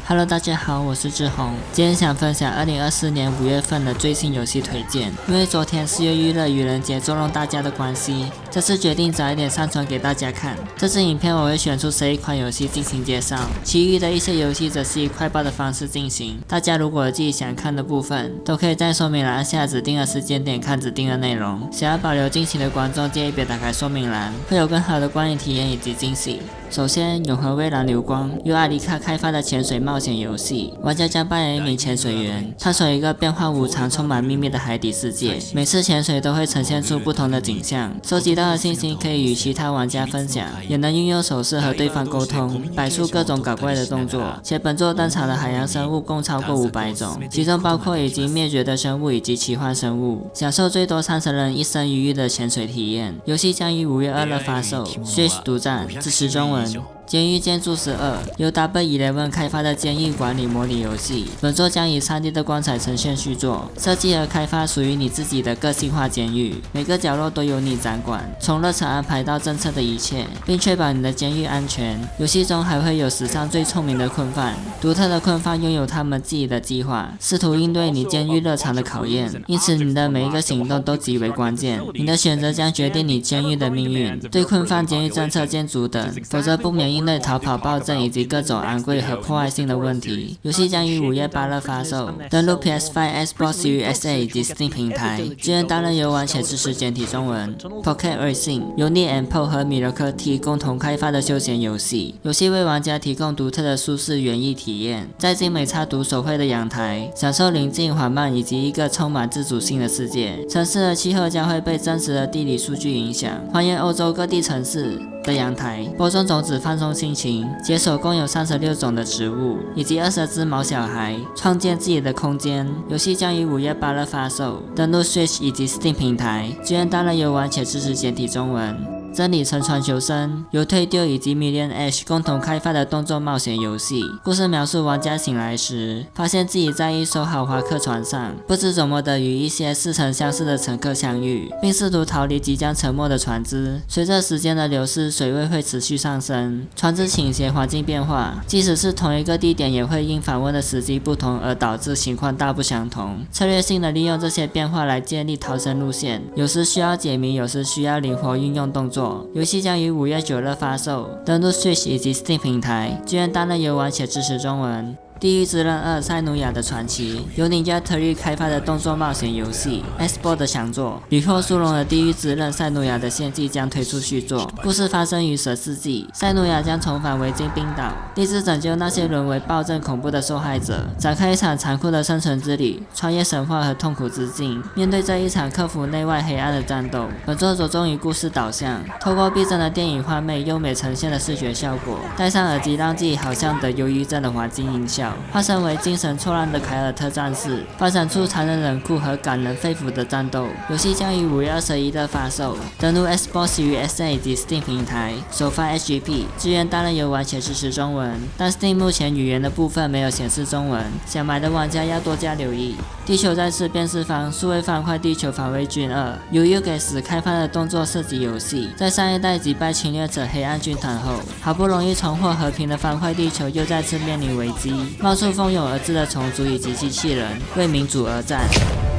Hello， 大家好，我是志宏。今天想分享2024年5月份的最新游戏推荐。因为昨天4月娱乐愚人节捉弄大家的关系，这次决定早一点上传给大家看。这支影片我会选出11款游戏进行介绍，其余的一些游戏则是以快报的方式进行。大家如果有自己想看的部分，都可以在说明栏按下指定的时间点看指定的内容。想要保留惊喜的观众，建议别打开说明栏，会有更好的观影体验以及惊喜。首先，永恒蔚蓝流光由艾丽卡开发的潜水冒险游戏，玩家将扮演一名潜水员，探索一个变化无常、充满秘密的海底世界。每次潜水都会呈现出不同的景象，收集到的信息可以与其他玩家分享，也能运用手势和对方沟通，摆出各种搞怪的动作。且本作登场的海洋生物共超过500种，其中包括已经灭绝的生物以及奇幻生物，享受最多30人一生一遇的潜水体验。游戏将于5月2日发售 ，Switch 独占，支持中文。监狱建筑12由 W11 开发的监狱管理模拟游戏，本作将以 3D 的光彩呈现续作，设计和开发属于你自己的个性化监狱，每个角落都由你掌管，从热场安排到政策的一切，并确保你的监狱安全。游戏中还会有史上最聪明的困犯，独特的困犯拥有他们自己的计划，试图应对你监狱热场的考验，因此你的每一个行动都极为关键，你的选择将决定你监狱的命运。对困犯、监狱政策、建筑等，否则不免因为逃跑、暴政以及各种昂贵和破坏性的问题。游戏将于5月8日发售，登陆 PS5、Xbox Series S 以及 Steam 平台，支援单人游玩且支持简体中文。Pocket Racing 由 Near&Po 和米勒科 T 共同开发的休闲游戏，游戏为玩家提供独特的舒适园艺体验，在精美插图手绘的阳台，享受宁静缓慢以及一个充满自主性的世界。城市的气候将会被真实的地理数据影响，还原欧洲各地城市的阳台，播种种子放松心情，解锁共有36种的植物，以及20只毛小孩，创建自己的空间。游戏将于5月8日发售，登陆 Switch 以及 Steam 平台，支援单人游玩且支持简体中文。真理沉船求生由退丢以及 Million Ash 共同开发的动作冒险游戏，故事描述玩家醒来时，发现自己在一艘豪华客船上，不知怎么的与一些似曾相识的乘客相遇，并试图逃离即将沉没的船只。随着时间的流逝，水位会持续上升，船只倾斜，环境变化，即使是同一个地点，也会因访问的时机不同而导致情况大不相同。策略性的利用这些变化来建立逃生路线，有时需要解谜，有时需要灵活运用动作。游戏将于5月9日发售，登陆 Switch 以及 Steam 平台，支援单人游玩且支持中文。地狱之刃2塞努亚的传奇由 Ninja Theory 开发的动作冒险游戏 Xbox 的强作，屡获殊荣的地狱之刃塞努亚的献祭将推出续作。故事发生于10世纪，塞努亚将重返维京冰岛，立志拯救那些沦为暴政恐怖的受害者，展开一场残酷的生存之旅，穿越神话和痛苦之境。面对这一场克服内外黑暗的战斗，本作着重于故事导向，透过逼真的电影画面、优美呈现的视觉效果，戴上耳机让自己好像得忧郁症的环境音效，化身为精神错乱的凯尔特战士，发展出残忍冷酷和感人肺腑的战斗。游戏将于5月21日发售，登陆 Xbox Series S 以及 Steam 平台，首发 HGP， 支援单人游玩且支持中文，但 Steam 目前语言的部分没有显示中文，想买的玩家要多加留意。地球再次变四方数位方块地球防卫军2由 Ugex 开发的动作射击游戏，在上一代击败侵略者黑暗军团后，好不容易重获和平的方块地球又再次面临危机，冒出蜂拥而至的虫族以及机器人，为民主而战。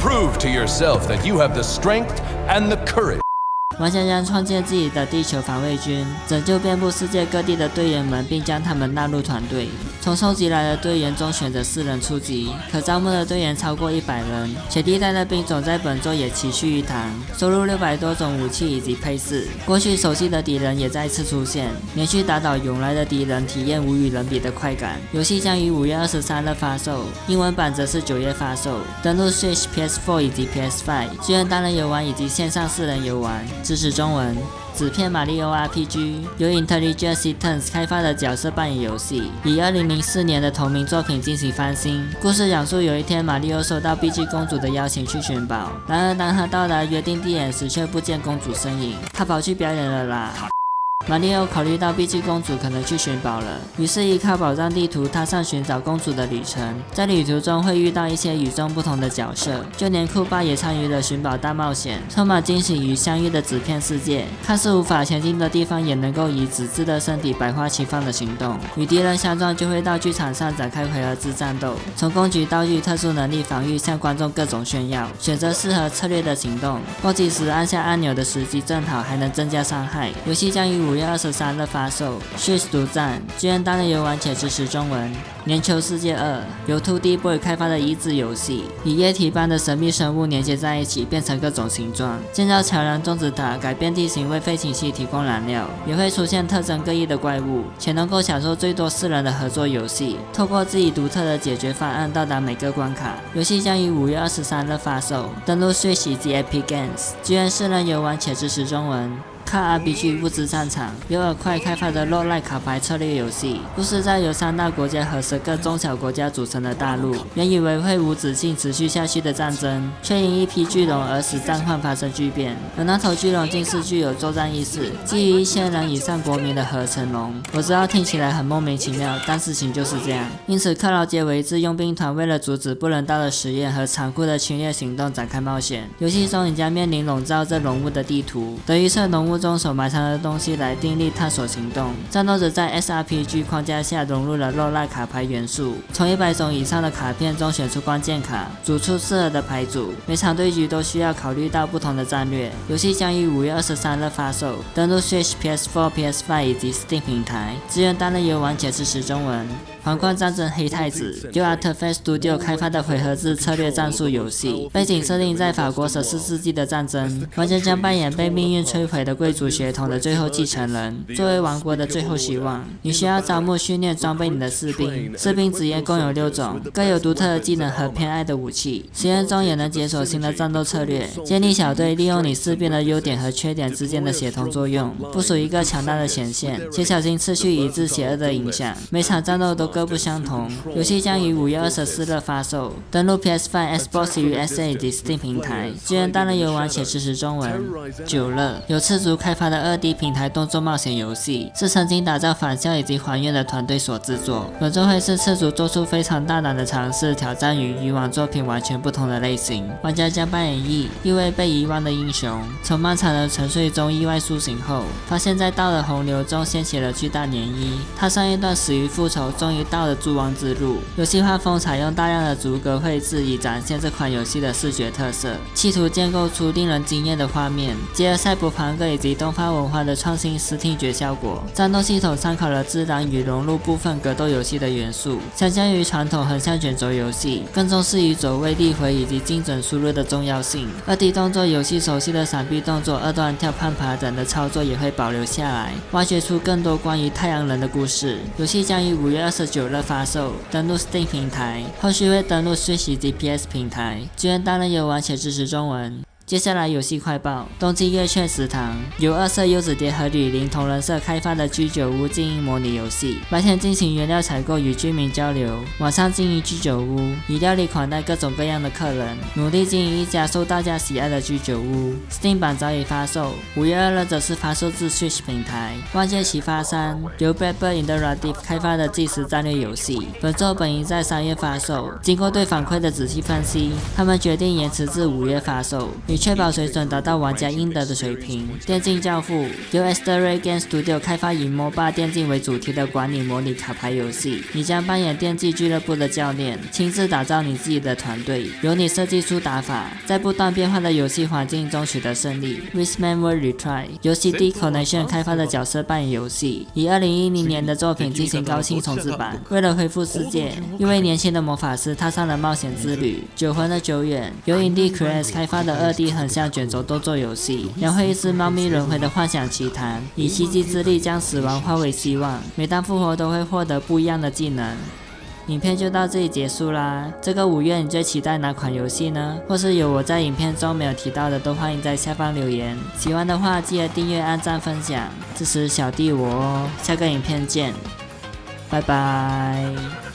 Prove to yourself that you have the strength and the courage. 玩家将创建自己的地球防卫军，拯救遍布世界各地的队员们，并将他们纳入团队。从收集来的队员中选择4人出击，可招募的队员超过100人，且地带的兵种在本作也齐聚一堂，收录600多种武器以及配饰。过去熟悉的敌人也再次出现，连续打倒涌来的敌人，体验无与伦比的快感。游戏将于5月23日发售，英文版则是9月发售，登陆 Switch、PS4 以及 PS5， 支援单人游玩以及线上4人游玩，支持中文。纸片马里奥 RPG 由 Intelligent Systems 开发的角色扮演游戏，以2004年的同名作品进行翻新。故事讲述有一天，马里奥收到碧姬公主的邀请去寻宝，然而当他到达约定地点时，却不见公主身影，他跑去表演了啦。马里奥考虑到碧姬公主可能去寻宝了，于是依靠宝藏地图踏上寻找公主的旅程。在旅途中会遇到一些与众不同的角色，就连库巴也参与了寻宝大冒险，充满惊喜与相遇的纸片世界。看似无法前进的地方，也能够以纸质的身体百花齐放的行动。与敌人相撞，就会到剧场上展开回合制战斗，从攻击、道具、特殊能力、防御向观众各种炫耀，选择适合策略的行动。攻击时按下按钮的时机正好，还能增加伤害。游戏将于5月23日发售。Switch 独占，居然担任游玩且支持中文。年球世界2由 2D Boy 开发的益智游戏，以液体般的神秘生物连接在一起，变成各种形状，建造桥梁、种植塔，改变地形，为飞行器提供燃料，也会出现特征各异的怪物，且能够享受最多4人的合作游戏，透过自己独特的解决方案到达每个关卡。游戏将于5月23日发售，登陆 Switch 以及 Epic Games， 居然4人游玩且支持中文。卡 RPG 物资战场由尔快开发的 roguelike 卡牌策略游戏，故事在由3大国家和10个中小国家组成的大陆。原以为会无止境持续下去的战争，却因一批巨龙而使战况发生巨变。而那头巨龙竟是具有作战意识，基于1000人以上国民的合成龙。我知道听起来很莫名其妙，但事情就是这样。因此，克劳杰维兹佣兵团为了阻止不人道的实验和残酷的侵略行动展开冒险。游戏中，你将面临笼罩着龙物的地图，得预测龙物中所埋藏的东西来订立探索行动。战斗者在 SRPG 框架下融入了roguelike卡牌元素，从100种以上的卡片中选出关键卡，组出适合的牌组。每场对局都需要考虑到不同的战略。游戏将于5月23日发售，登陆 Switch、PS4、PS5 以及 Steam 平台，支援单人游玩且支持中文。皇冠战争黑太子由 Artifact Studio 开发的回合制策略战术游戏，背景设定在法国14世纪的战争，玩家将扮演被命运摧毁的贵族血统的最后继承人，作为王国的最后希望。你需要招募、训练、装备你的士兵，士兵职业共有6种，各有独特的技能和偏爱的武器。实验中也能解锁新的战斗策略，建立小队，利用你士兵的优点和缺点之间的协同作用，部署一个强大的前线，且小心次序以致邪恶的影响。每场战斗都各不相同。游戏将于5月24日发售，登陆 PS5、Xbox 与 SA 以及 Steam 平台，支援单人游玩且支持中文。久了，由赤足开发的2D 平台动作冒险游戏，是曾经打造返校以及还原的团队所制作。本作会是赤足做出非常大胆的尝试，挑战与以往作品完全不同的类型。玩家将扮演一位被遗忘的英雄，从漫长的沉睡中意外苏醒后，发现在道的洪流中掀起了巨大涟漪，踏上一段死于复仇，终于到了筑王之路。游戏画风采用大量的逐格绘制，以展现这款游戏的视觉特色，企图建构出令人惊艳的画面，结合赛博朋克以及东方文化的创新视听觉效果。战斗系统参考了自然与融入部分格斗游戏的元素，相较于传统横向卷轴游戏，更重视于走位、力回以及精准输入的重要性。2D 动作游戏熟悉的闪避动作、2段跳、攀爬等的操作也会保留下来，挖掘出更多关于太阳人的故事。游戏将于5月29日发售，登陆 Steam 平台，后续会登陆 Switch 以及 PS 平台，支援单人游玩且支持中文。接下来游戏快报：冬季月券食堂由2色柚子蝶和吕林同人社开发的居酒屋经营模拟游戏，白天进行原料采购与居民交流，晚上经营居酒屋，以料理款待各种各样的客人，努力经营一家受大家喜爱的居酒屋。Steam 版早已发售，5月2日则是发售至 Switch 平台。万界奇发3由 Blackbird Interactive 开发的即时战略游戏，本作本应在3月发售，经过对反馈的仔细分析，他们决定延迟至5月发售，确保水准达到玩家应得的水平。电竞教父由 Asteroid Game Studio 开发以 MOBA 电竞为主题的管理模拟卡牌游戏，你将扮演电竞俱乐部的教练，亲自打造你自己的团队，由你设计出打法，在不断变换的游戏环境中取得胜利。Wisman World Retry 由 CD Connection 开发的角色扮演游戏，以2010年的作品进行高清重制版。为了恢复世界，一位年轻的魔法师踏上了冒险之旅。久恒的久远由 Indie Creates 开发的2D横向卷轴动作游戏，描绘一只猫咪轮回的幻想奇谈，以奇迹之力将死亡化为希望。每当复活都会获得不一样的技能。影片就到这里结束啦。这个5月你最期待哪款游戏呢？或是有我在影片中没有提到的，都欢迎在下方留言。喜欢的话记得订阅、按赞、分享，支持小弟我哦。下个影片见，拜拜。